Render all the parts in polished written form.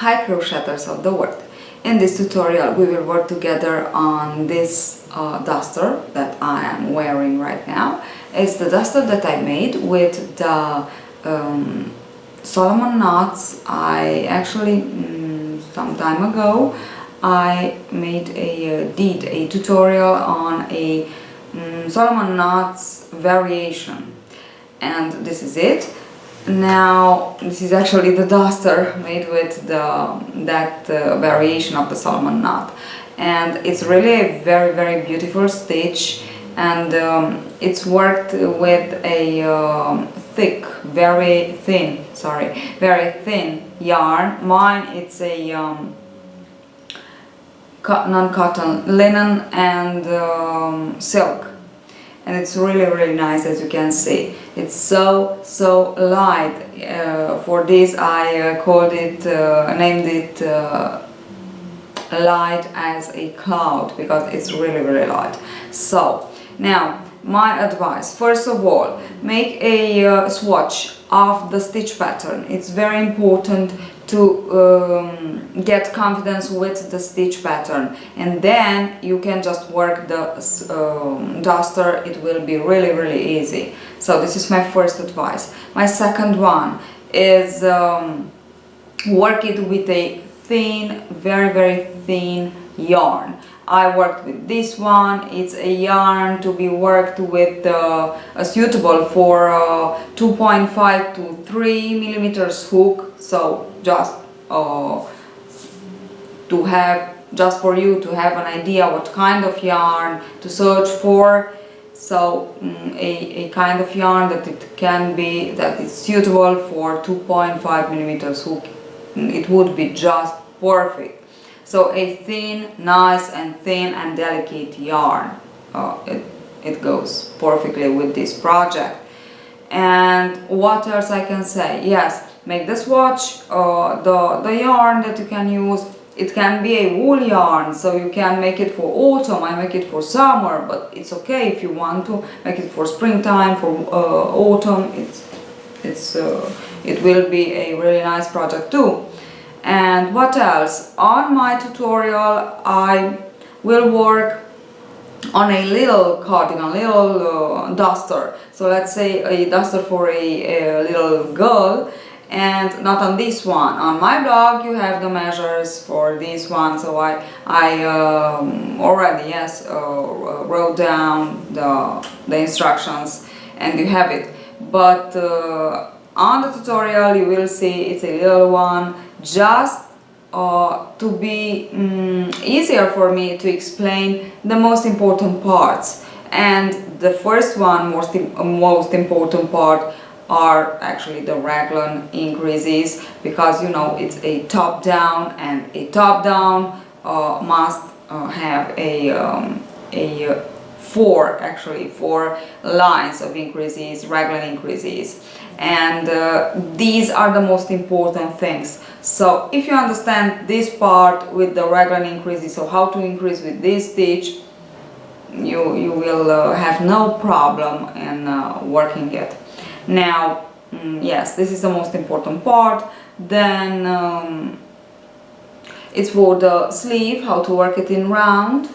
Hi crocheters of the world! In this tutorial we will work together on this duster that I am wearing right now. It's the duster that I made with the Solomon knots. I actually some time ago I did a tutorial on a Solomon knots variation, and this is it. Now this is actually the duster made with that variation of the Solomon knot, and it's really a very beautiful stitch, and it's worked with a very thin yarn. Mine it's a non-cotton, linen and silk, and it's really nice. As you can see, it's so light. For this I named it light as a cloud, because it's really light. So now my advice: first of all, make a swatch of the stitch pattern. It's very important to get confidence with the stitch pattern, and then you can just work the duster. It will be really easy. So this is my first advice. My second one is work it with a thin, very thin yarn. I worked with this one. It's a yarn to be worked with suitable for 2.5 to 3 millimeters hook. So just for you to have an idea what kind of yarn to search for. So a kind of yarn that is suitable for 2.5 millimeters hook. It would be just perfect. So a thin, nice and thin and delicate yarn. It goes perfectly with this project. And what else I can say? Yes, make the swatch. The yarn that you can use, it can be a wool yarn, so you can make it for autumn. I make it for summer, but it's okay if you want to make it for springtime, for autumn. It will be a really nice project too. And what else? On my tutorial I will work on a little cardigan, little duster. So let's say a duster for a little girl, and not on this one. On my blog you have the measures for this one, so I already wrote down the instructions, and you have it. But on the tutorial you will see it's a little one, just to be easier for me to explain the most important parts. And the first one, most important part, are actually the raglan increases, because you know it's a top down, and a top down must have four lines of increases, raglan increases, and these are the most important things. So if you understand this part with the raglan increases, so how to increase with this stitch, you will have no problem in working it. Now yes, this is the most important part. Then it's for the sleeve, how to work it in round,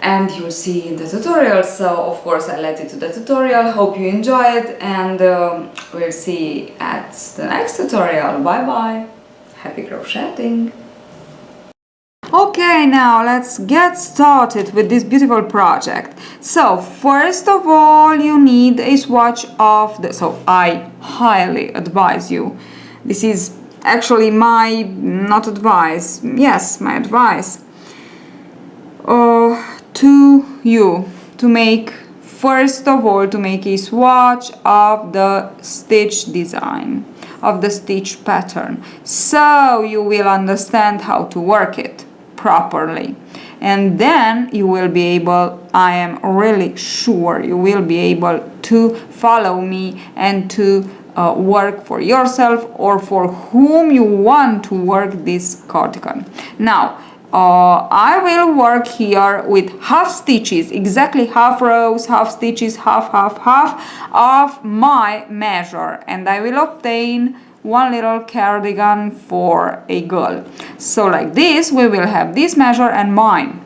and you'll see in the tutorial. So of course I led you to the tutorial. Hope you enjoy it, and we'll see at the next tutorial. Bye bye, happy crocheting. Okay, now let's get started with this beautiful project. So first of all you need a swatch of the, so I highly advise you, this is actually my, not advice, yes, my advice to you, to make, first of all, to make a swatch of the stitch design, of the stitch pattern, so you will understand how to work it properly, and then you will be able, I am really sure you will be able to follow me and to work for yourself or for whom you want to work this cardigan. Now I will work here with half stitches, exactly half rows, half stitches, half of my measure, and I will obtain one little cardigan for a girl. So like this, we will have this measure and mine.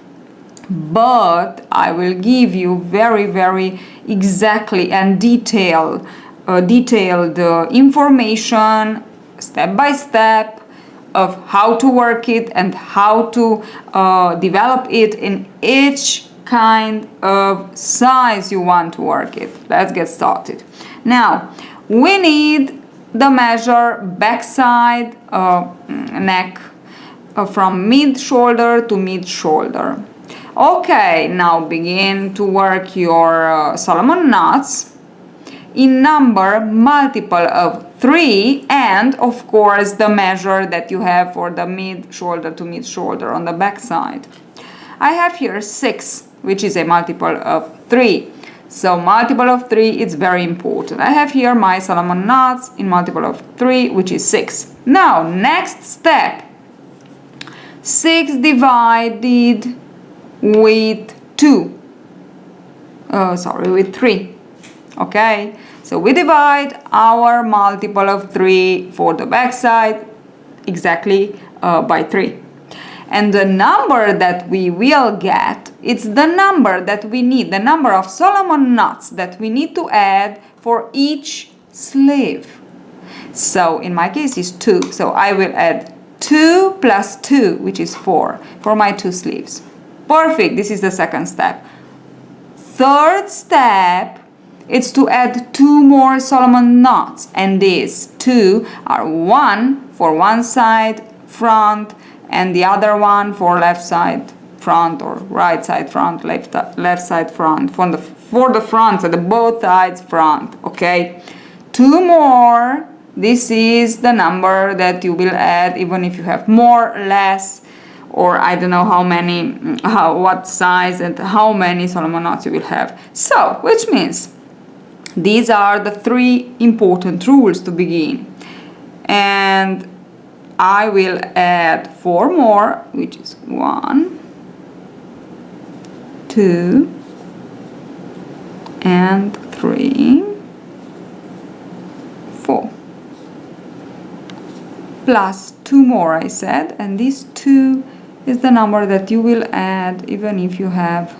But I will give you very exactly and detailed information step by step of how to work it and how to develop it in each kind of size you want to work it. Let's get started. Now we need the measure backside neck from mid shoulder to mid shoulder. Okay, now begin to work your Solomon knots in number multiple of 3, and of course the measure that you have for the mid shoulder to mid shoulder on the back side. I have here 6, which is a multiple of 3. So multiple of 3 is very important. I have here my Solomon knots in multiple of 3, which is 6. Now next step, 6 divided with 2. With 3. Okay, so we divide our multiple of 3 for the back side exactly by 3. And the number that we will get, it's the number that we need, the number of Solomon knots that we need to add for each sleeve. So in my case is 2, so I will add 2 plus 2, which is 4 for my 2 sleeves. Perfect, this is the second step. Third step, it's to add 2 more Solomon knots, and these 2 are 1 for one side front and the other one for left side front or right side front, left side front, for the front, so the both sides front. Okay, 2 more. This is the number that you will add, even if you have more, less, or I don't know how many, what size and how many Solomon knots you will have. So, which means these are the 3 important rules to begin. And I will add 4 more, which is 1, 2, and 3, 4. Plus 2 more, I said, and these 2 is the number that you will add even if you have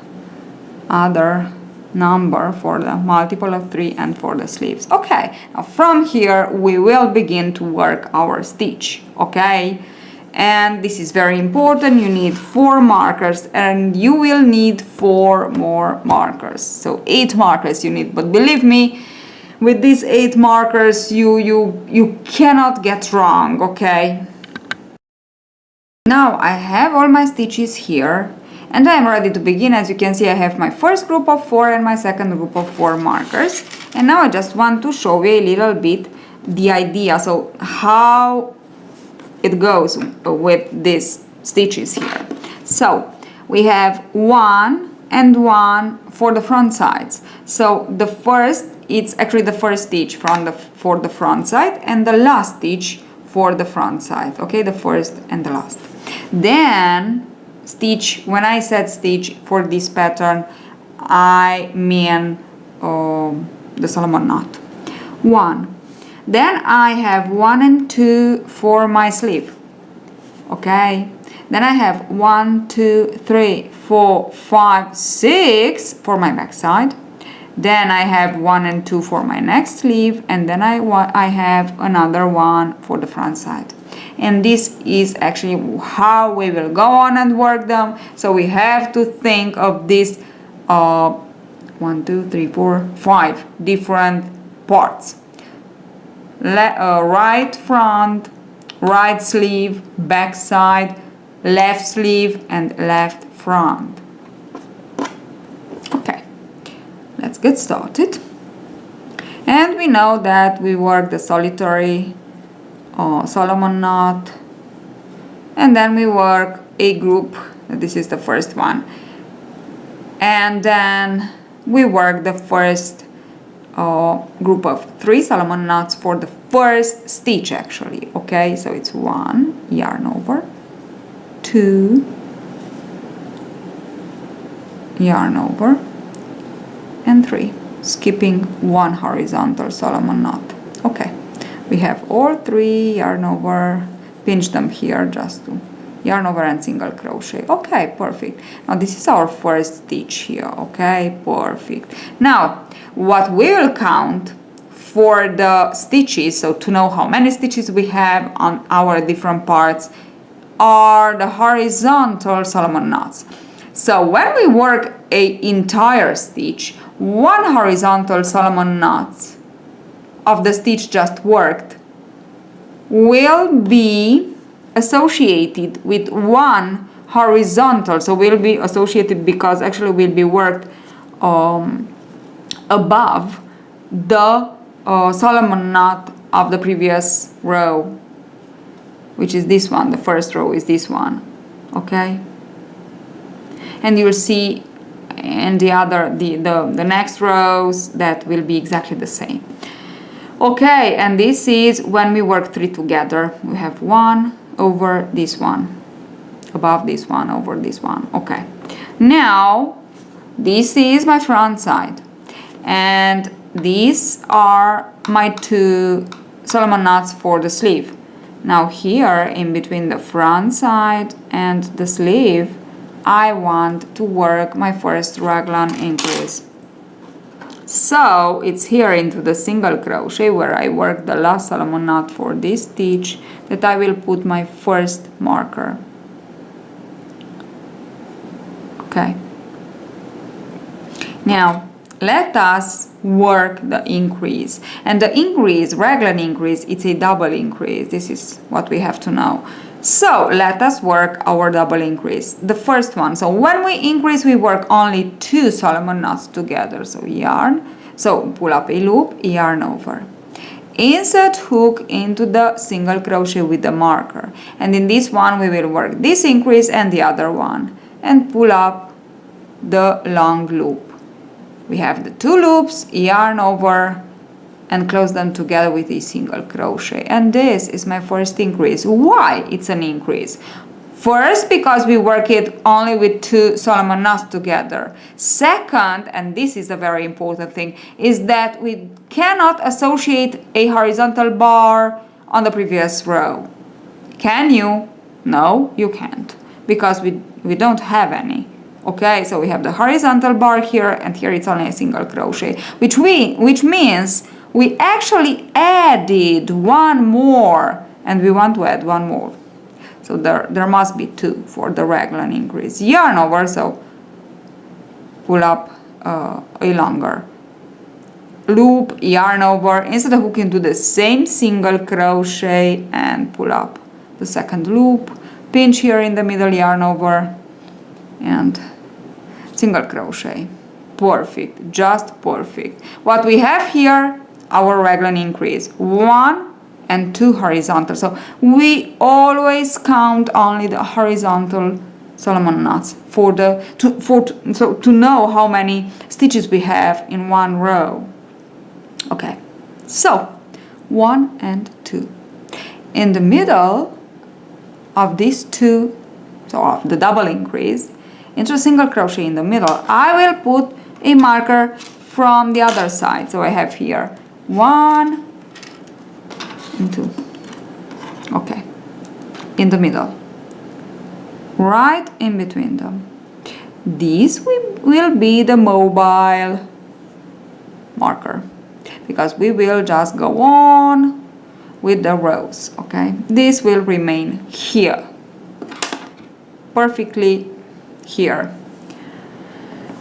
other number for the multiple of 3 and for the sleeves. Okay, now from here we will begin to work our stitch. Okay, and this is very important. You need 4 markers and you will need 4 more markers, so 8 markers you need. But believe me, with these 8 markers you cannot get wrong. Okay, now I have all my stitches here and I am ready to begin. As you can see, I have my first group of 4 and my second group of 4 markers, and now I just want to show you a little bit the idea, so how it goes with these stitches here. So we have 1 and 1 for the front sides. So the first, it's actually the first stitch for the front side and the last stitch for the front side. Okay, the first and the last. Then stitch, when I said stitch for this pattern, I mean the Solomon knot. 1. Then I have 1 and 2 for my sleeve. Okay, then I have 1, 2, 3, 4, 5, 6 for my back side. Then I have 1 and 2 for my next sleeve, and then I have another one for the front side. And this is actually how we will go on and work them. So we have to think of this 1, 2, 3, 4, 5 different parts. Right front, right sleeve, back side, left sleeve, and left front. Okay, let's get started. And we know that we work the solitary Solomon knot, and then we work a group. This is the first one, and then we work the first group of 3 Solomon knots for the first stitch actually. Okay, so it's 1, yarn over, 2, yarn over, and 3, skipping 1 horizontal Solomon knot. Okay, We have all 3, yarn over, pinch them here just to yarn over and single crochet. Okay, perfect. Now this is our first stitch here. Okay, perfect. Now what we will count for the stitches, so to know how many stitches we have on our different parts, are the horizontal Solomon knots. So when we work an entire stitch, 1 horizontal Solomon knot of the stitch just worked will be associated with 1 horizontal, so will be associated because actually will be worked above the Solomon knot of the previous row, which is this one. The first row is this one. Okay, and you'll see in the next rows that will be exactly the same. Okay, and this is when we work 3 together. We have 1 over this one, above this one, over this one. Okay, now this is my front side, and these are my 2 Solomon knots for the sleeve. Now here in between the front side and the sleeve, I want to work my first raglan increase. So it's here into the single crochet where I work the last Solomon knot for this stitch that I will put my first marker. Okay. Now let us work the increase, and the increase, raglan increase, it's a double increase. This is what we have to know. So let us work our double increase, the first one. So when we increase, we work only 2 Solomon knots together. So yarn, so pull up a loop, yarn over, insert hook into the single crochet with the marker, and in this one we will work this increase and the other one, and pull up the long loop. We have the 2 loops, yarn over, and close them together with a single crochet, and this is my first increase. Why it's an increase? First, because we work it only with 2 Solomon knots together. Second, and this is a very important thing, is that we cannot associate a horizontal bar on the previous row. Can you? No, you can't, because we don't have any. Okay, so we have the horizontal bar here, and here it's only a single crochet, which means we actually added 1 more, and we want to add 1 more. So there must be 2 for the raglan increase. Yarn over, so pull up a longer loop, yarn over, insert the hook into the same single crochet, and pull up the second loop, pinch here in the middle, yarn over, and single crochet. Perfect, just perfect. What we have here, our raglan increase, 1 and 2 horizontal. So we always count only the horizontal Solomon knots to know how many stitches we have in 1 row. Okay, so 1 and 2. In the middle of these 2, so of the double increase, into a single crochet in the middle, I will put a marker from the other side. So I have here 1 and 2. Okay, in the middle, right in between them. This will be the mobile marker, because we will just go on with the rows. Okay, this will remain here, perfectly here.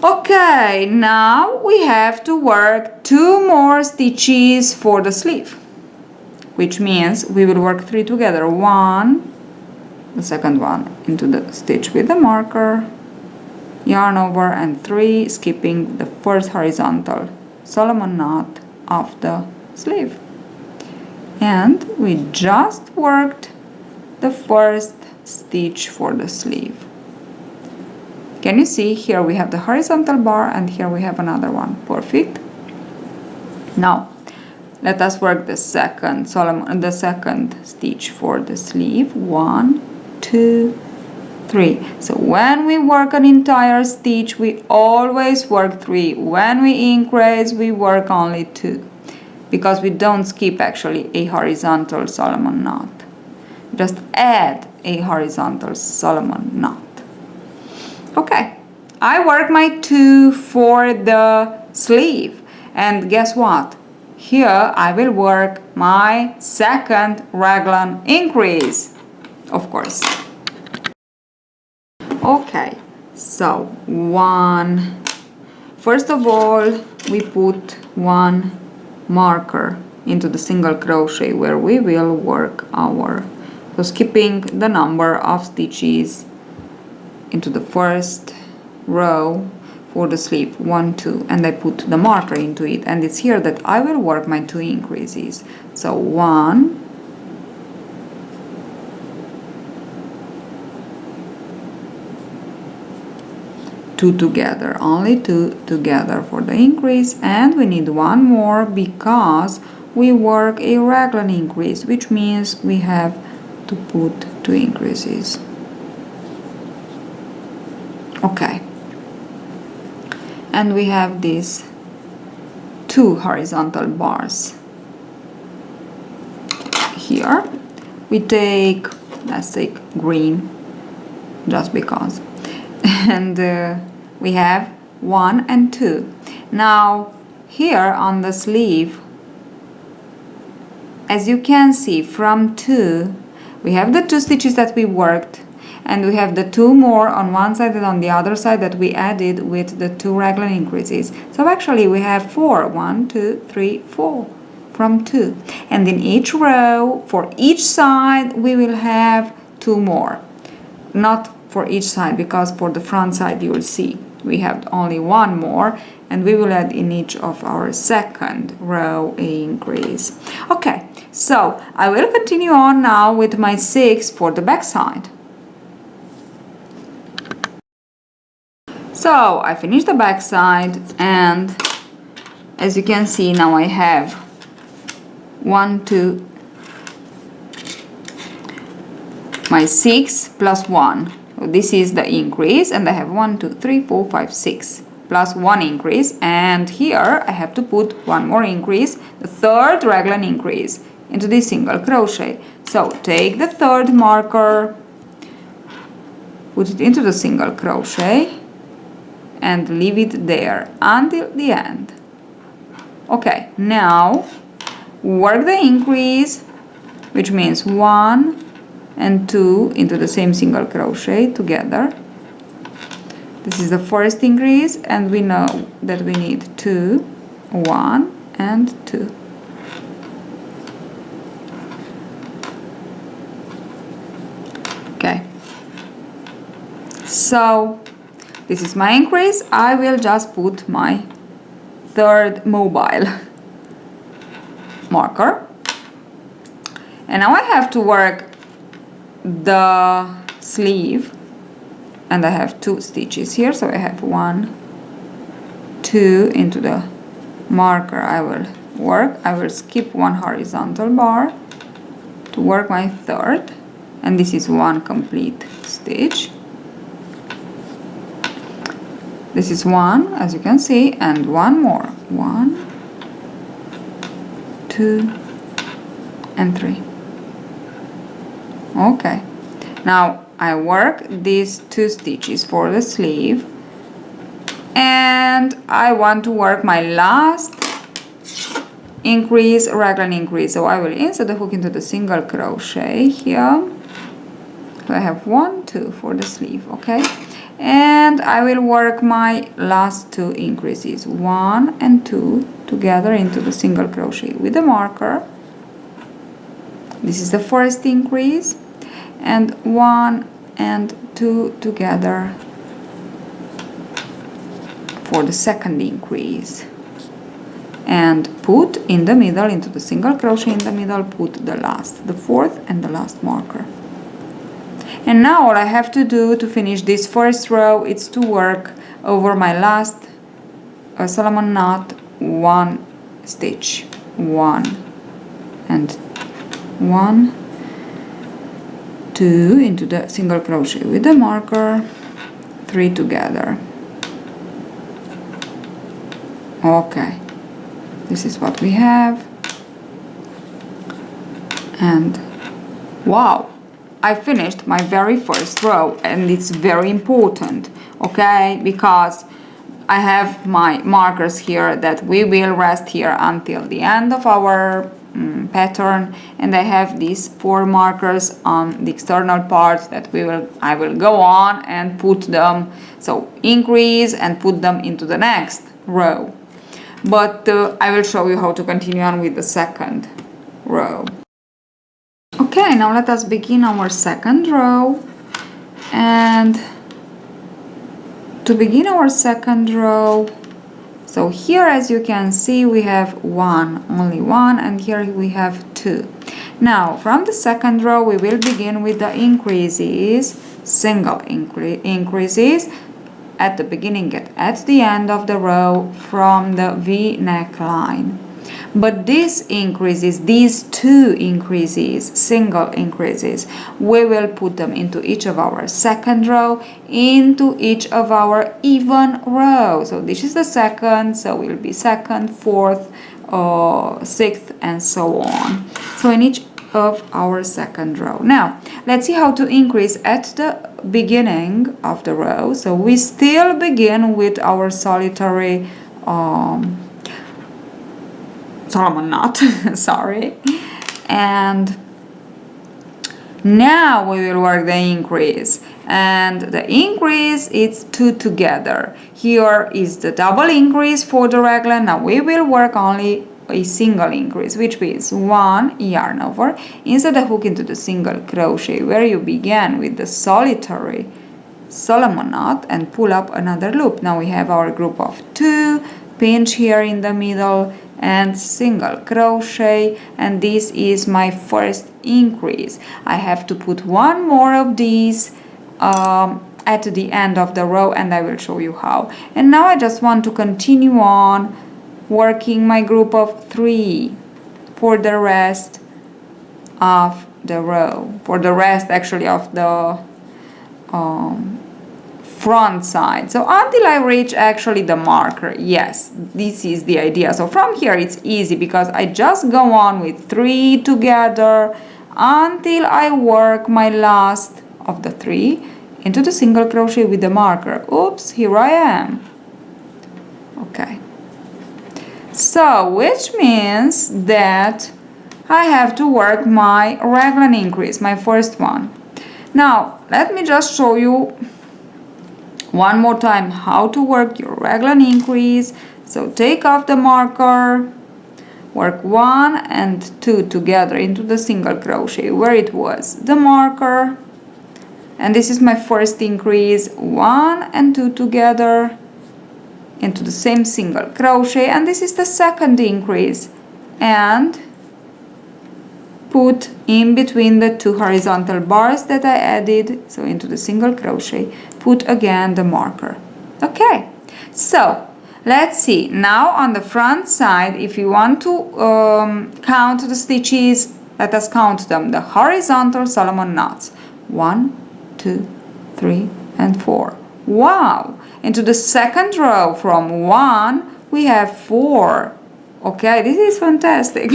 Okay, now we have to work 2 more stitches for the sleeve, which means we will work 3 together. 1, the second one into the stitch with the marker, yarn over, and 3, skipping the first horizontal Solomon knot of the sleeve. And we just worked the first stitch for the sleeve. Can you see? Here we have the horizontal bar, and here we have another one. Perfect. Now let us work the second stitch for the sleeve. 1, 2, 3. So when we work an entire stitch, we always work 3. When we increase, we work only 2. because we don't skip actually a horizontal Solomon knot. Just add a horizontal Solomon knot. Okay, I work my 2 for the sleeve, and guess what? Here I will work my second raglan increase, of course. Okay, so first of all we put one marker into the single crochet where we will work so skipping the number of stitches into the first row for the sleeve, 1, 2, and I put the marker into it, and it's here that I will work my 2 increases. So 1, 2 together, only 2 together for the increase, and we need one more because we work a raglan increase, which means we have to put 2 increases. Okay, and we have these 2 horizontal bars here. We take, let's take green just because, and we have 1 and 2. Now here on the sleeve, as you can see from 2, we have the 2 stitches that we worked, and we have the 2 more on one side and on the other side that we added with the 2 raglan increases. So actually we have 4, 1, 2, 3, 4 from 2, and in each row for each side we will have 2 more. Not for each side, because for the front side you will see we have only 1 more, and we will add in each of our second row a increase. Okay, so I will continue on now with my 6 for the back side. So I finished the back side, and as you can see now I have 1, 2, my 6 plus 1. So this is the increase, and I have 1, 2, 3, 4, 5, 6 plus 1 increase, and here I have to put 1 more increase, the 3rd raglan increase into this single crochet. So take the 3rd marker, put it into the single crochet, and leave it there until the end. Okay, now work the increase, which means 1 and 2 into the same single crochet together. This is the first increase, and we know that we need 2, 1 and 2. Okay, so this is my increase. I will just put my 3rd mobile marker, and now I have to work the sleeve, and I have 2 stitches here, so I have 1, 2 into the marker. I will skip 1 horizontal bar to work my 3rd, and this is 1 complete stitch. This is 1, as you can see, and 1 more, 1, 2 and 3. Okay, now I work these 2 stitches for the sleeve, and I want to work my last increase, raglan increase. So I will insert the hook into the single crochet here. So I have 1, 2 for the sleeve, okay, and I will work my last 2 increases, 1 and 2 together into the single crochet with the marker. This is the first increase, and 1 and 2 together for the second increase, and put in the middle, into the single crochet in the middle, put the 4th and the last marker. And now all I have to do to finish this first row is to work over my last Solomon knot 1 stitch, 1 and 1, 2 into the single crochet with the marker, 3 together. Okay, this is what we have. And wow, I finished my very first row, and it's very important, okay, because I have my markers here that we will rest here until the end of our pattern, and I have these 4 markers on the external part that I will go on and put them, so increase and put them into the next row. But I will show you how to continue on with the second row. Okay, now let us begin our second row. And to begin our second row, so here, as you can see, we have only one, and here we have 2. Now from the second row we will begin with the increases, single increases at the beginning and at the end of the row from the V neckline. But these 2 increases, single increases, we will put them into each of our second row, into each of our even row. So this is the second, so will be second, fourth, sixth, and so on. So in each of our second row. Now let's see how to increase at the beginning of the row. So we still begin with our solitary Solomon knot, sorry, and now we will work the increase, and the increase is 2 together. Here is the double increase for the raglan. Now we will work only a single increase, which means 1 yarn over, insert the hook into the single crochet where you began with the solitary Solomon knot and pull up another loop. Now we have our group of 2, pinch here in the middle and single crochet, and this is my first increase. I have to put 1 more of these at the end of the row, and I will show you how. And now I just want to continue on working my group of 3 for the rest of the row, for the rest actually of the front side. So until I reach actually the marker. Yes, this is the idea. So from here it's easy because I just go on with 3 together until I work my last of the 3 into the single crochet with the marker. Oops, here I am. Okay. So which means that I have to work my raglan increase, my first one. Now let me just show you one more time how to work your raglan increase. So take off the marker, work 1 and 2 together into the single crochet where it was the marker, and this is my first increase, 1 and 2 together into the same single crochet, and this is the second increase, and put in between the 2 horizontal bars that I added, so into the single crochet, put again the marker. Okay, so let's see now on the front side. If you want to count the stitches, let us count them. The horizontal Solomon knots, 1, 2, 3 and 4. Wow, into the second row from 1 we have 4. Okay, this is fantastic.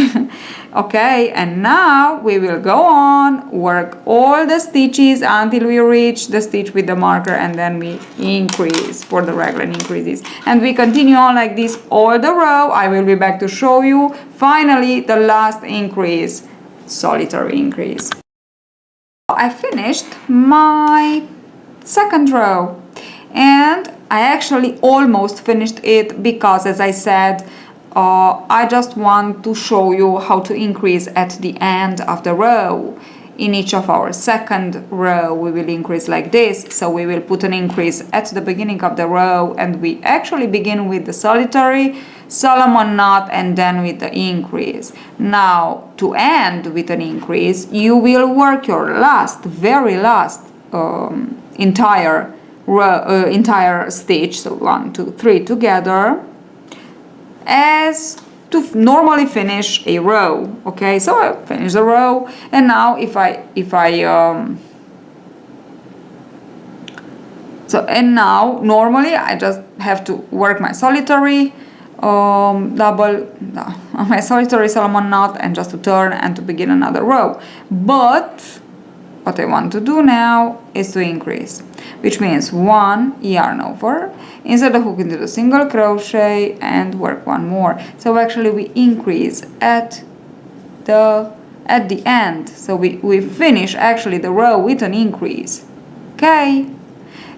Okay, and now we will go on, work all the stitches until we reach the stitch with the marker, and then we increase for the raglan increases. And we continue on like this all the row. I will be back to show you finally the last increase, solitary increase. I finished my second row, and I actually almost finished it because, as I said, I just want to show you how to increase at the end of the row. In each of our second row we will increase like this, so we will put an increase at the beginning of the row, and we actually begin with the solitary Solomon knot and then with the increase. Now to end with an increase you will work your very last entire row, entire stitch, so 1, 2, 3 together, as to normally finish a row. Okay, so I finish the row, and now so now normally I just have to work my solitary my solitary Solomon knot, and just to turn and to begin another row. But what I want to do now is to increase, which means 1 yarn over, insert the hook into the single crochet and work one more. So actually we increase at the end, so we finish actually the row with an increase. Okay,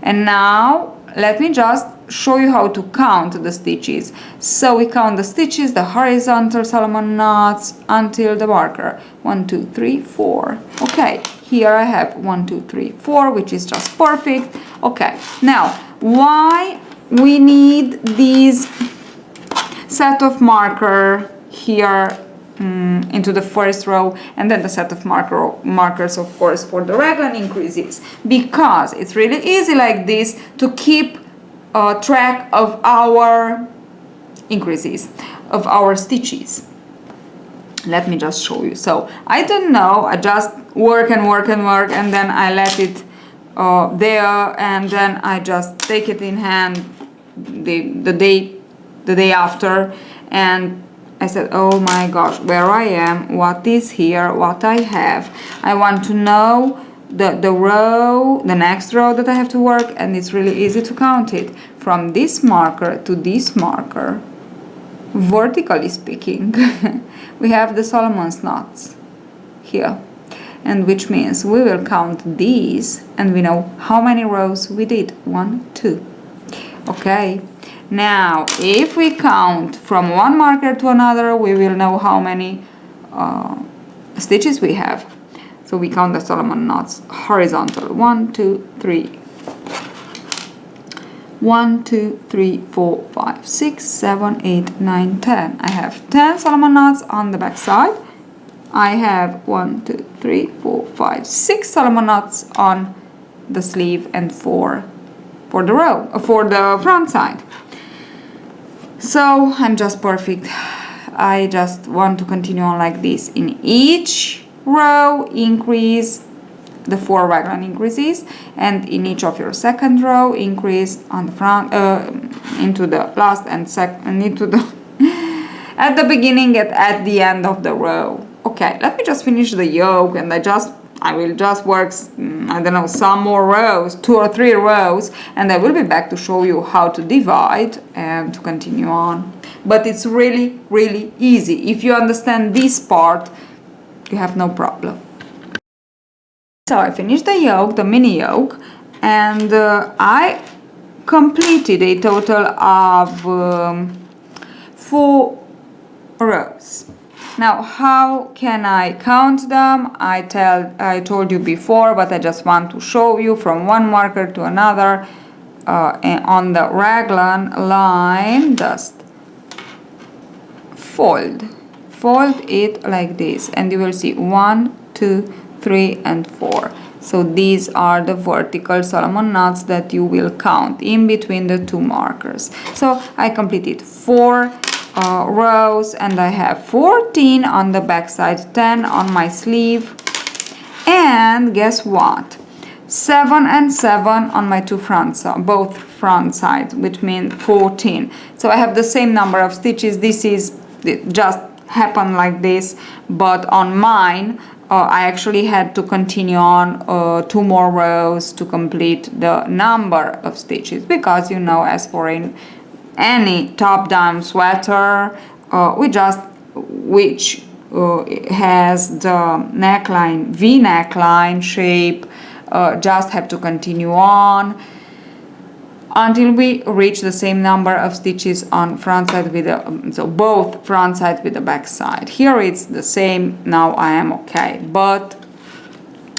and now let me just show you how to count the stitches. So we count the stitches, the horizontal Solomon knots, until the marker 1 2 3 4. Okay, here I have 1 2 3 4, which is just perfect. Okay, now why we need these set of marker here into the first row, and then the set of markers of course for the raglan increases, because it's really easy like this to keep track of our increases, of our stitches. Let me just show you. So I don't know, I just work and work and work, and then I let it there, and then I just take it in hand the day after, and I said, oh my gosh, where I am, what is here, what I have. I want to know the row, the next row that I have to work, and it's really easy to count it. From this marker to this marker, vertically speaking, we have the Solomon's knots here. And which means we will count these, and we know how many rows we did. 1, 2. Okay. Now, if we count from one marker to another, we will know how many stitches we have. So we count the Solomon knots horizontal. 1, 2, 3. 1, 2, 3, 4, 5, 6, 7, 8, 9, 10. I have 10 Solomon knots on the back side. I have 1, 2, 3, 4, 5, 6 Solomon knots on the sleeve, and 4 for the row, for the front side. So I'm just perfect. I just want to continue on like this. In each row, increase the 4 raglan increases, and in each of your second row, increase on the front, into the last and second, into the at the beginning, at the end of the row. Okay, let me just finish the yoke, and I will just work, I don't know, some more rows, 2 or 3 rows, and I will be back to show you how to divide and to continue on. But it's really, really easy. If you understand this part, you have no problem. So I finished the yoke, the mini yoke, and I completed a total of 4 rows. Now, how can I count them? I told you before, but I just want to show you from one marker to another. On the raglan line, just fold it like this, and you will see 1, 2, 3, and 4. So these are the vertical Solomon knots that you will count in between the 2 markers. So I completed 4 rows, and I have 14 on the back side, 10 on my sleeve, and guess what, 7 and 7 on my both front sides, which means 14. So I have the same number of stitches. This is just happened like this, but on mine I actually had to continue on 2 more rows to complete the number of stitches, because you know, as for any top-down sweater, which has the neckline, V-neckline shape, just have to continue on until we reach the same number of stitches on front side with the, so both front side with the back side. Here it's the same. Now I am okay, but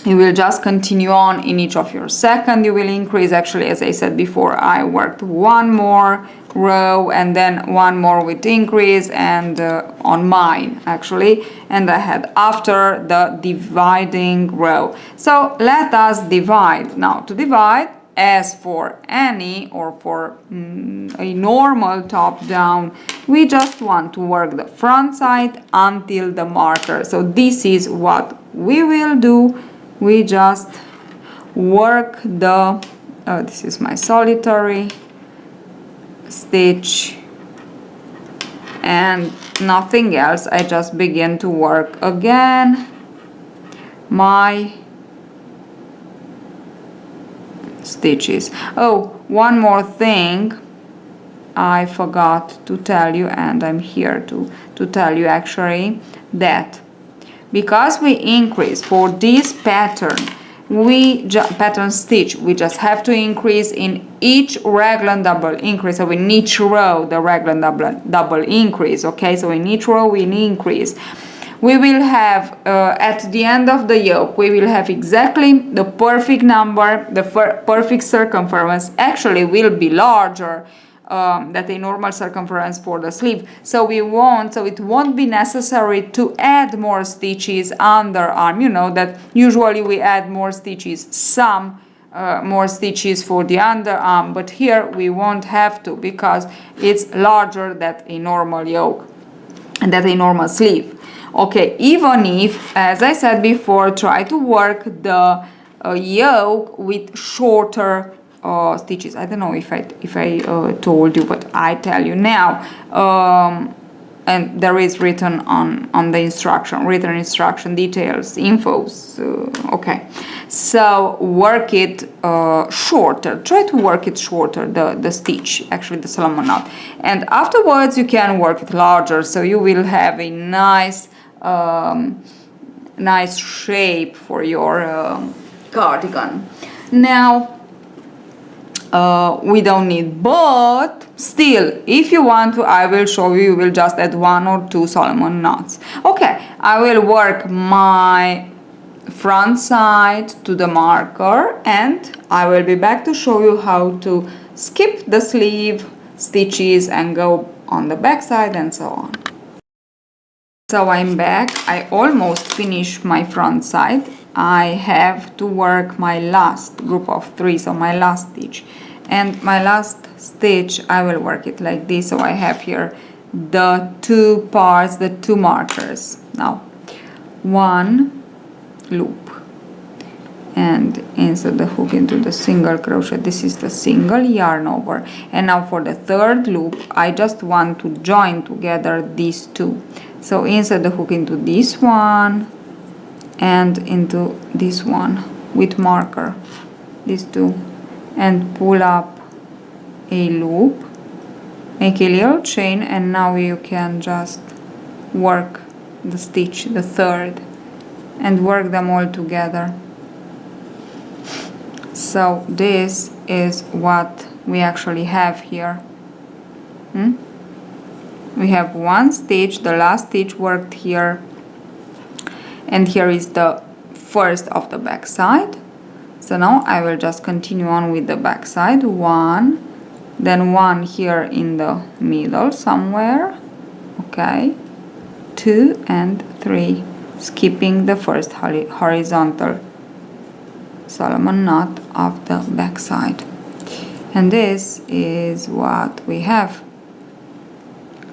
you will just continue on in each of your second. You will increase, actually, as I said before, I worked 1 more row and then 1 more with increase, and on mine actually, and I had after the dividing row. So let us divide. Now, to divide, as for any or for a normal top down, we just want to work the front side until the marker. So this is what we will do. We just work the this is my solitary stitch and nothing else. I just begin to work again my stitches. Oh, one more thing I forgot to tell you, and I'm here to tell you actually, that because we increase for this pattern, pattern stitch, we just have to increase in each raglan double increase. So in each row the raglan double increase. Okay, so in each row we increase. We will have at the end of the yoke, we will have exactly the perfect number, the perfect circumference. Actually will be larger than a normal circumference for the sleeve. So it won't be necessary to add more stitches underarm. You know that usually we add more stitches, some more stitches for the underarm, but here we won't have to because it's larger than a normal yoke and than a normal sleeve. Okay, even if, as I said before, try to work the yoke with shorter stitches. I don't know if I told you, but I tell you now. And there is written on the written instruction details, infos. Okay, so work it shorter. Try to work it shorter, the stitch, actually the Solomon knot, and afterwards you can work it larger, so you will have a nice nice shape for your cardigan. Now we don't need, but still, if you want to, I will show you. You will just add 1 or 2 Solomon knots. Okay, I will work my front side to the marker, and I will be back to show you how to skip the sleeve stitches and go on the back side and so on. So I'm back. I almost finished my front side. I have to work my last group of 3, so my last stitch, and my last stitch I will work it like this. So I have here the 2 parts, the 2 markers. Now 1 loop and insert the hook into the single crochet. This is the single yarn over, and now for the 3rd loop I just want to join together these 2. So insert the hook into this one and into this one with marker, these 2, and pull up a loop, make a little chain, and now you can just work the stitch, the 3rd, and work them all together. So this is what we actually have here. We have 1 stitch, the last stitch worked here, and here is the first of the back side. So now I will just continue on with the back side. 1, then 1 here in the middle somewhere. Okay, 2 and 3, skipping the first horizontal Solomon knot of the back side. And this is what we have.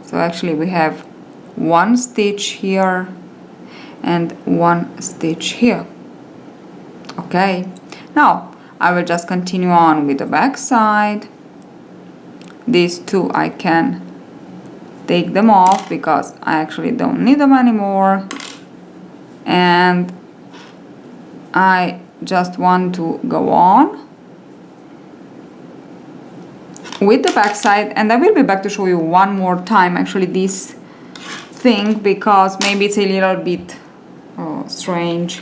So actually we have 1 stitch here and 1 stitch here. Okay, now I will just continue on with the back side. These 2 I can take them off because I actually don't need them anymore, and I just want to go on with the back side, and I will be back to show you one more time actually this thing, because maybe it's a little bit strange.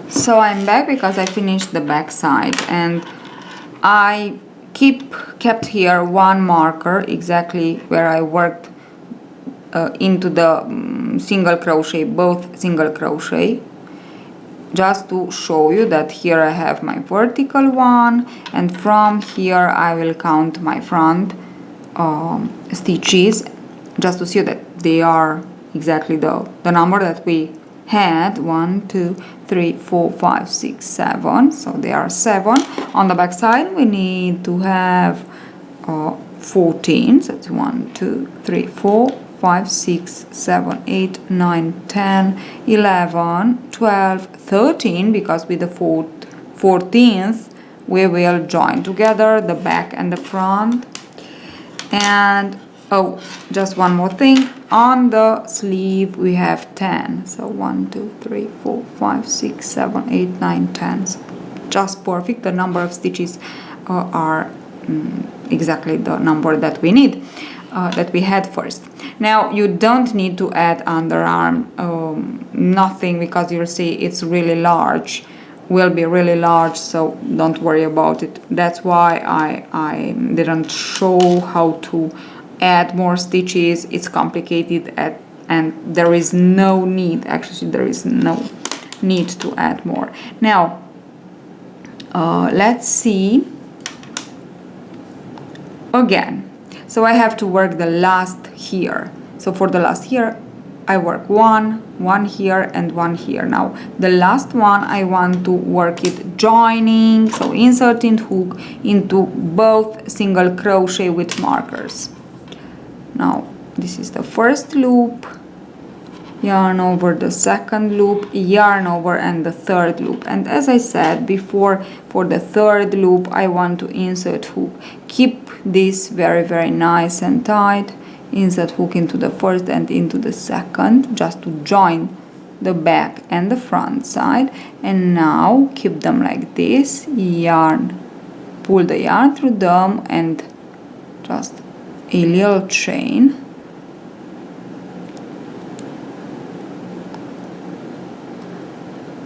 So I'm back because I finished the back side, and I kept here 1 marker exactly where I worked into the single crochet, both single crochet, just to show you that here I have my vertical one, and from here I will count my front stitches just to see that they are exactly the number that we had. 1 2 3 4 5 6 7, so they are 7. On the back side we need to have 14, so it's 1 2 3 4 5 6 7 8 9 10 11 12 13, because with the 14th we will join together the back and the front. And Oh, just one more thing. On the sleeve we have 10. So 1, 2, 3, 4, 5, 6, 7, 8, 9, 10. So just perfect. The number of stitches are exactly the number that we need, that we had first. Now you don't need to add underarm, nothing, because you'll see it's really large, will be really large, so don't worry about it. That's why I didn't show how to add more stitches. It's complicated and there is no need, actually there is no need to add more. Now let's see again. So I have to work the last here. So for the last here I work one here and one here. Now the last one I want to work it joining, so inserting hook into both single crochet with markers. Now this is the first loop, yarn over the second loop, yarn over, and the third loop. And as I said before, for the third loop I want to insert hook. Keep this very nice and tight. Insert hook into the first and into the second, just to join the back and the front side. And now keep them like this, yarn, pull the yarn through them, and just a little chain.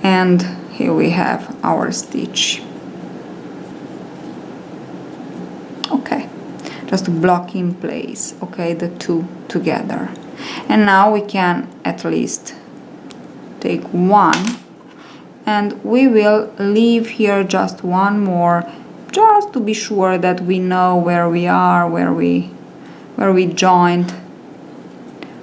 And here we have our stitch. Okay, just to block in place, okay, the two together. And now we can at least take one, and we will leave here just one more, just to be sure that we know where we are, where we joined.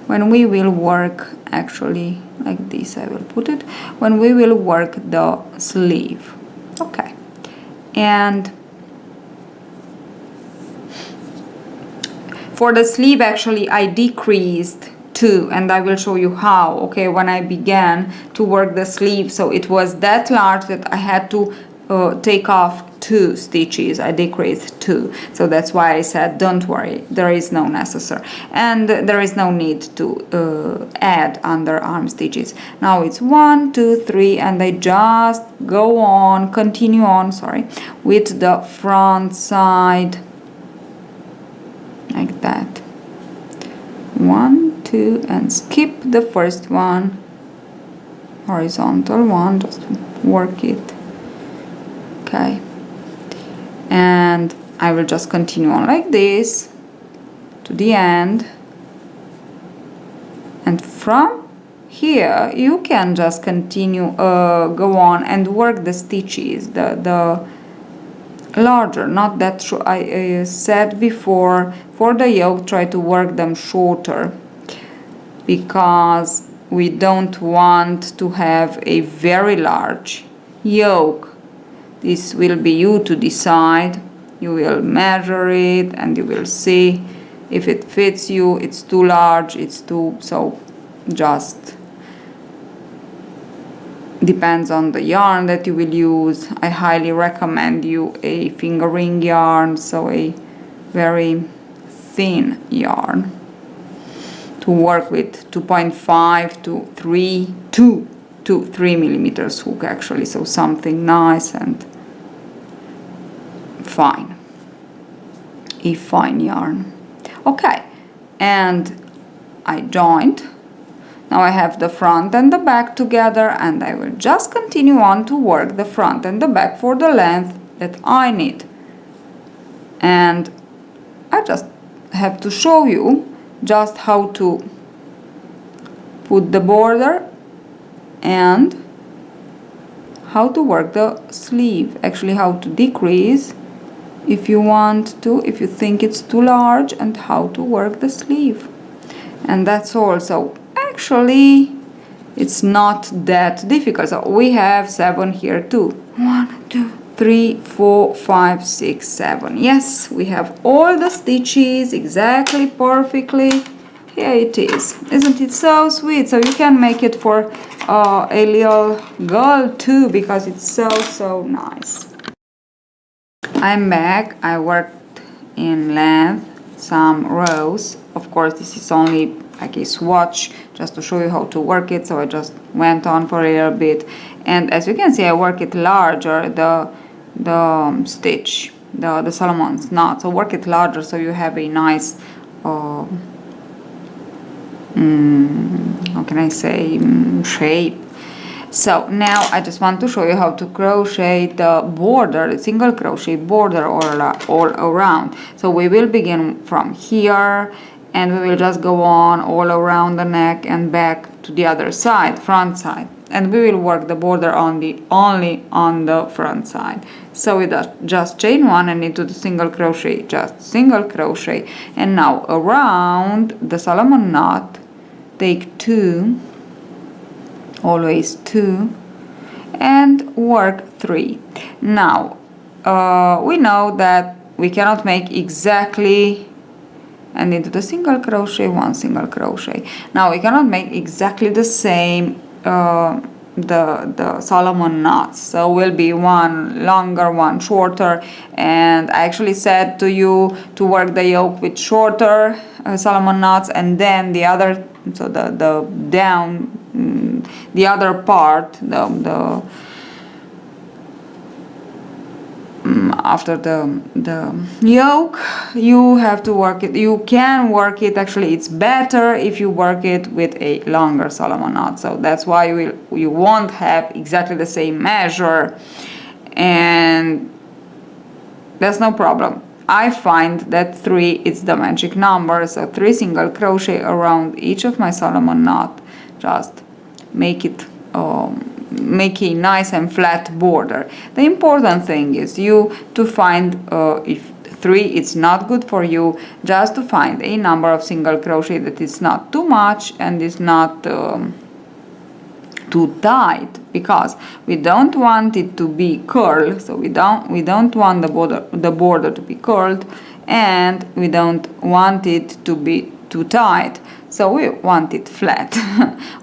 When we will work, actually like this I will put it, when we will work the sleeve. Okay, and for the sleeve actually I decreased 2, and I will show you how. Okay, when I began to work the sleeve, so it was that large that I had to take off 2 stitches. I decreased 2, so that's why I said don't worry, there is no necessary, and there is no need to add underarm stitches. Now it's 1, 2, 3, and I just go on, continue on, sorry, with the front side like that. 1, 2, and skip the first one, horizontal one, just work it. Okay, and I will just continue on like this to the end, and from here you can just continue, go on and work the stitches, the larger, not that short. I said before, for the yoke try to work them shorter, because we don't want to have a very large yoke. This will be you to decide. You will measure it and you will see if it fits you. It's too large, it's too, so just depends on the yarn that you will use. I highly recommend you a fingering yarn, so a very thin yarn to work with, 2.5 to 3, 2 to 3 millimeters hook actually, so something nice and fine, a fine yarn. Okay, and I joined. Now I have the front and the back together, and I will just continue on to work the front and the back for the length that I need. And I just have to show you just how to put the border and how to work the sleeve, actually how to decrease if you want to, if you think it's too large, and how to work the sleeve. And that's all. So actually it's not that difficult. So we have 7 here too. 1, 2, 3, 4, 5, 6, 7. Yes, we have all the stitches exactly perfectly. Here it is. Isn't it so sweet? So you can make it for a little girl too, because it's so nice. I'm back. I worked in length some rows. Of course, this is only like a swatch just to show you how to work it, so I just went on for a little bit, and as you can see I work it larger, the stitch, the Solomon's knot, so work it larger so you have a nice how can I say, shape. So now I just want to show you how to crochet the border, the single crochet border all around. So we will begin from here and we will just go on all around the neck and back to the other side, front side, and we will work the border only on the front side. So we just chain one and into the single crochet, just single crochet, and now around the Solomon knot take 2, always 2, and work 3. Now we know that we cannot make exactly, and into the single crochet, 1 single crochet. Now we cannot make exactly the same the Solomon knots, so will be one longer, one shorter, and I actually said to you to work the yoke with shorter Solomon knots, and then the other, so the down, the other part, the after the yoke, you have to work it. You can work it, actually it's better if you work it with a longer Solomon knot, so that's why you won't have exactly the same measure, and that's no problem. I find that 3 is the magic number, so 3 single crochet around each of my Solomon knot, just make it make a nice and flat border. The important thing is you to find, if 3 is not good for you, just to find a number of single crochet that is not too much and is not too tight, because we don't want it to be curled, so we don't want the border to be curled, and we don't want it to be too tight, so we want it flat.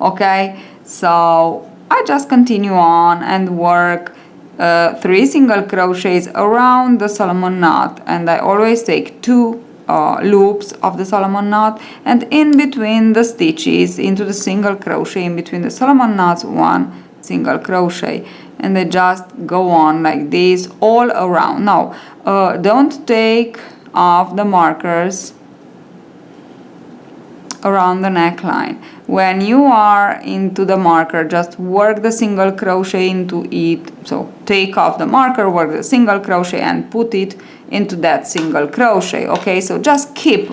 Okay, so I just continue on and work 3 single crochets around the Solomon knot, and I always take 2 loops of the Solomon knot, and in between the stitches into the single crochet in between the Solomon knots, 1 single crochet, and I just go on like this all around. Now don't take off the markers around the neckline. When you are into the marker, just work the single crochet into it, so take off the marker, work the single crochet and put it into that single crochet. Okay, so just keep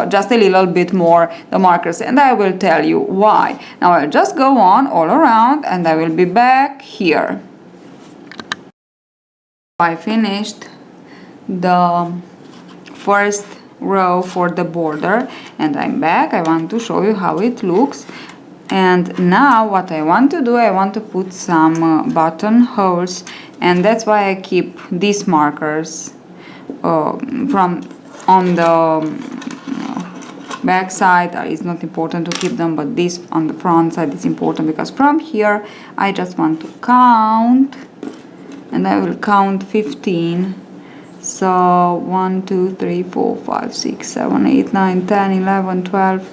just a little bit more the markers, and I will tell you why. Now I'll just go on all around and I will be back here. I finished the first row for the border and I'm back. I want to show you how it looks, and now what I want to do, I want to put some buttonholes, and that's why I keep these markers from on the back side. It's not important to keep them, but this on the front side is important, because from here I just want to count, and I will count 15. So 1, 2, 3, 4, 5, 6, 7, 8, 9, 10, 11, 12,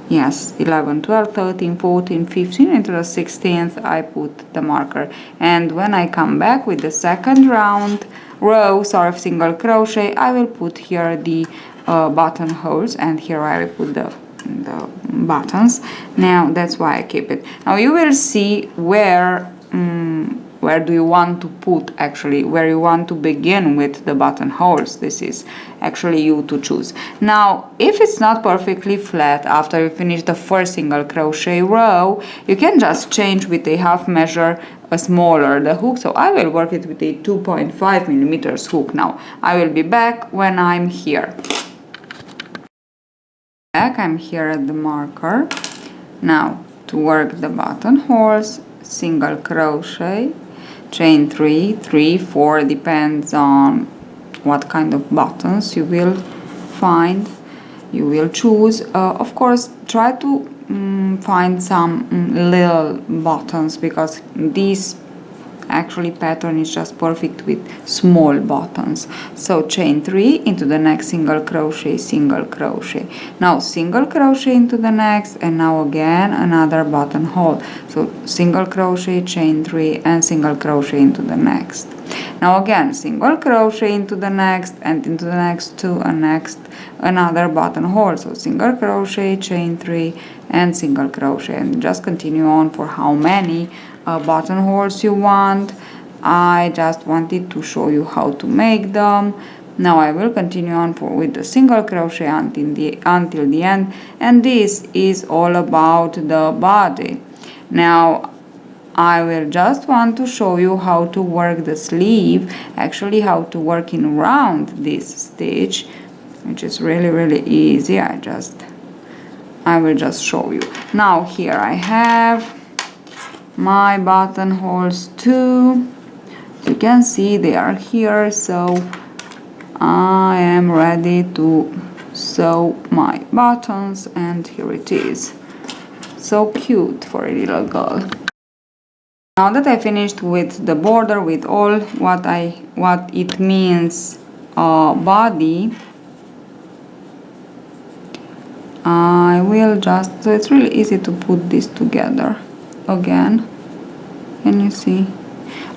yes, 11, 12, 13, 14, 15, into the 16th I put the marker, and when I come back with the second row of single crochet, I will put here the buttonholes, and here I will put the buttons. Now that's why I keep it. Now you will see where do you want to put, actually where you want to begin with the buttonholes. This is actually you to choose. Now if it's not perfectly flat after you finish the first single crochet row, you can just change with a half measure smaller the hook, so I will work it with a 2.5 millimeters hook. Now I will be back when I'm here. I'm here at the marker. Now to work the buttonholes, single crochet, chain 3, 3, 4, depends on what kind of buttons you will find, you will choose. Of course, try to find some little buttons, because these actually pattern is just perfect with small buttons. So chain 3 into the next single crochet, single crochet. Now single crochet into the next, and now again another buttonhole. So single crochet, chain 3, and single crochet into the next. Now again single crochet into the next, and into the next two, and next another buttonhole. So single crochet, chain 3, and single crochet, and just continue on for how many buttonholes you want. I just wanted to show you how to make them. Now I will continue on with the single crochet until the end, and this is all about the body. Now I will just want to show you how to work the sleeve, actually how to work in round this stitch, which is really easy. I will just show you. Now here I have my buttonholes too. You can see they are here, so I am ready to sew my buttons, and here it is. So cute for a little girl. Now that I finished with the border, with all what it means body, I will just, so it's really easy to put this together again. Can you see?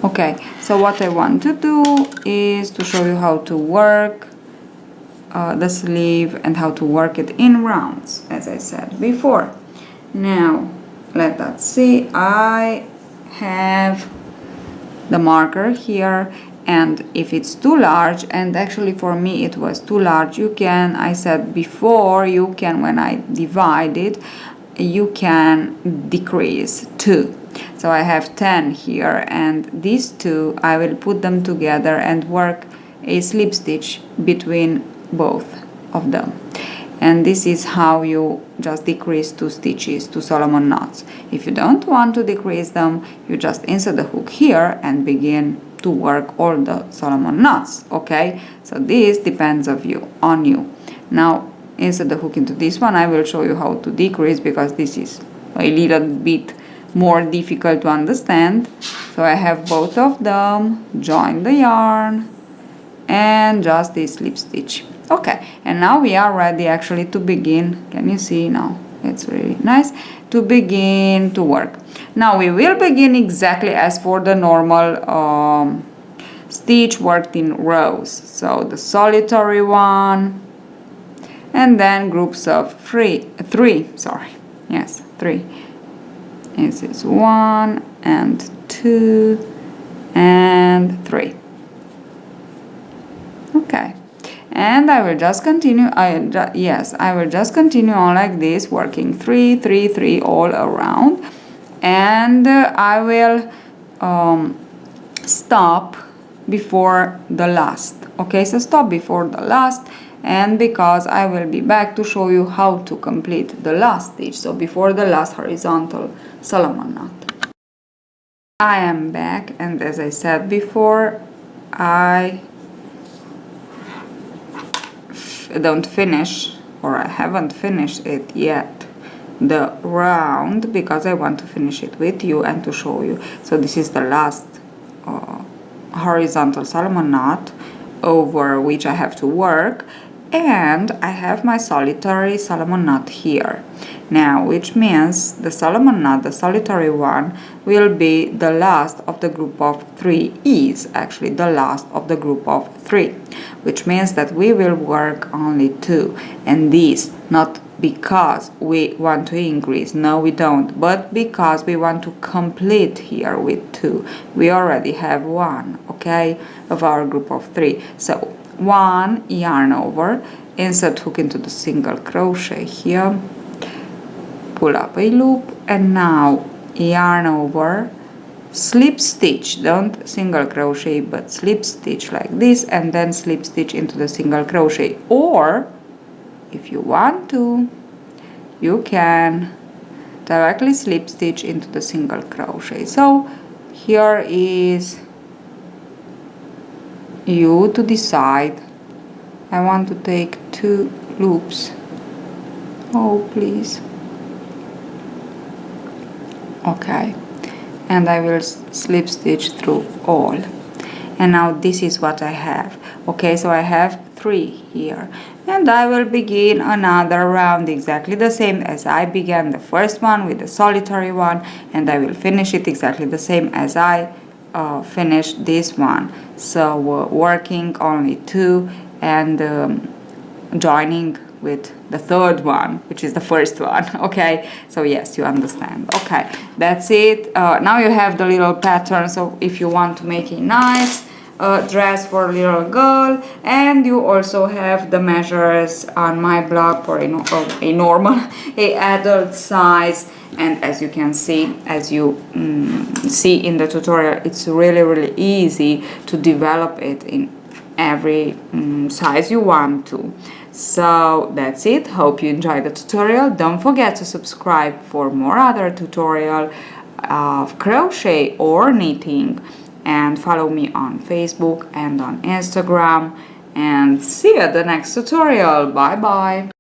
Okay, so what I want to do is to show you how to work the sleeve and how to work it in rounds, as I said before. Now let us see. I have the marker here, and if it's too large, and actually for me it was too large, you can, I said before, you can, when I divide it, you can decrease 2. So I have 10 here, and these two I will put them together and work a slip stitch between both of them. And this is how you just decrease 2 stitches, 2 Solomon knots. If you don't want to decrease them, you just insert the hook here and begin to work all the Solomon knots, okay? So this depends on you. Now insert the hook into this one. I will show you how to decrease, because this is a little bit more difficult to understand. So I have both of them, join the yarn, and just a slip stitch. Okay, and now we are ready actually to begin. Can you see now? It's really nice to begin to work. Now we will begin exactly as for the normal stitch worked in rows. So the solitary one, and then groups of three. Yes, 3. This is 1 and 2 and 3. Okay. And I will just continue. I will just continue on like this, working 3, 3, 3 all around, and I will stop before the last. Okay, so stop before the last, and because I will be back to show you how to complete the last stitch. So before the last horizontal Solomon knot. I am back, and as I said before, I don't finish, or I haven't finished it yet, the round, because I want to finish it with you and to show you. So this is the last horizontal Solomon knot over which I have to work, and I have my solitary Solomon knot here now, which means the Solomon knot, the solitary one, will be the last of the group of 3, is actually the last of the group of 3, which means that we will work only 2, and this not because we want to increase, no we don't, but because we want to complete here with 2. We already have 1, okay, of our group of 3. So 1 yarn over, insert hook into the single crochet here, pull up a loop, and now yarn over, slip stitch, don't single crochet but slip stitch like this, and then slip stitch into the single crochet, or if you want to, you can directly slip stitch into the single crochet. So here is you to decide. I want to take 2 loops. Oh please. Okay, and I will slip stitch through all. And now this is what I have. Okay, so I have 3 here, and I will begin another round exactly the same as I began the first one with the solitary one, and I will finish it exactly the same as I finished this one. So working only 2 and joining with the third one, which is the first one. Okay, so yes, you understand. Okay, that's it. Now you have the little pattern, so if you want to make a nice dress for a little girl, and you also have the measures on my blog for a normal a adult size. And as you can see, as you see in the tutorial, it's really easy to develop it in every size you want to. So that's it. Hope you enjoyed the tutorial. Don't forget to subscribe for more other tutorial of crochet or knitting, and follow me on Facebook and on Instagram, and see you at the next tutorial. Bye bye.